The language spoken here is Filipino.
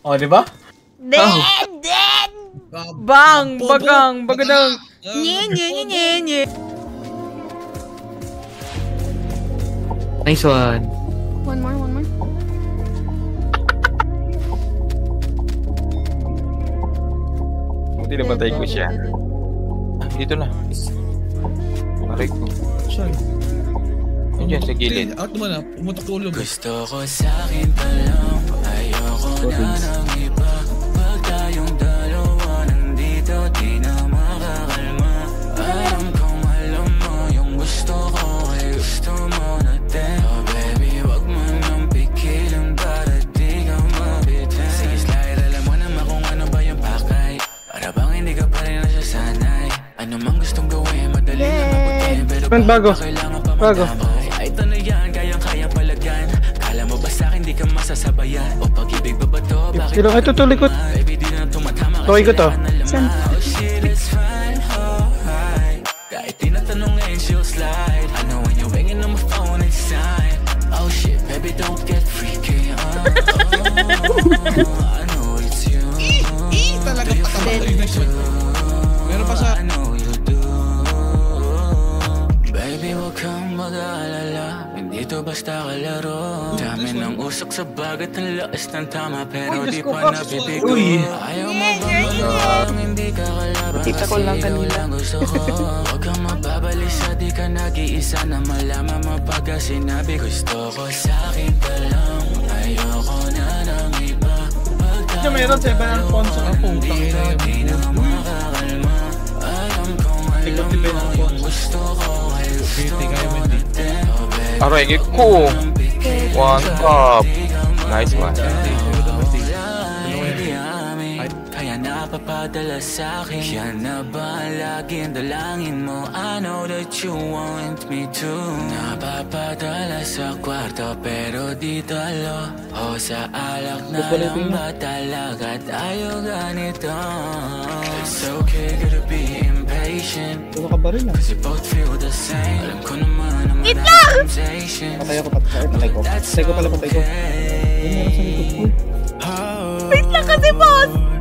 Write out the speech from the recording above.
O, di ba? Dead! Bang! Bagang! Bagadang! Nye! Nice one. One more. Buti nabatay ko siya. Dito na. Aray ko. Saan? Nandiyan sa gilid. Out mo na, pumutok ulo mo. Gusto ko sa'kin pa lang, ayoko na ng iba. Pag tayong dalawa nandito, di na makakalma. Alam mo yung gusto ko ay gusto mo na din. Oh baby, wag mo nang pigilan para di ka mabitin. Sige slide, alam mo naman kung ano ba yung pakay. Para bang hindi ka pa rin nasasanay. Ano mang gustong gawin, madali lang mabutin. Pero bago. kailangan pa matapay. Ito na yan, kayang-kaya palagan. Kala mo ba sa'kin di ka masasabayan? O pag-ibig ba ba to? Bakit Sino kayo tutuloy ko? Baby di na tumatama Tuloy ko to. Saan? Oh shit, it's fine, alright. Kahit tinatanongin, she'll slide. I know when you're ringing on my phone, it's sign. Oh shit, baby don't get freaky. I know it's you. Talagang patamatay na siya. Meron pa sa... I know you do. Baby, huwag kang mag-aalala. Hindi to basta kalaro. Dami ng usok sa bagat ng lakas ng tama. Pero di pa nabibigo. Ayaw mo ba magawang hindi ka kalaban? Kita ko lang kanina. Gusto ko. Huwag kang mababalisa. Di ka nag-iisa na malaman mo pagka sinabi. Gusto ko sa'kin pa lang. Ayoko na ng iba. Diyan meron sa iba ng phone sa putang ina. Di na makakalma. Alam kong alam mo yung gusto ko ay gusto mo natin. Aray ko. One cup. Nice one. Kaya napapadala sa'kin. Siya na ba ang laging dalangin mo? I know that you want me to. Napapadala sa kwarto pero di talo. O sa alak na lang ba talaga tayo ganito? It's okay to be impatient. Ano ka ba rin ah? Cause you both feel the same. Alam ko naman ang maraming temptations. Patay ko. Patay ko pala. Patay ko. Yung meron sa likod ko. Wait lang kasi, boss!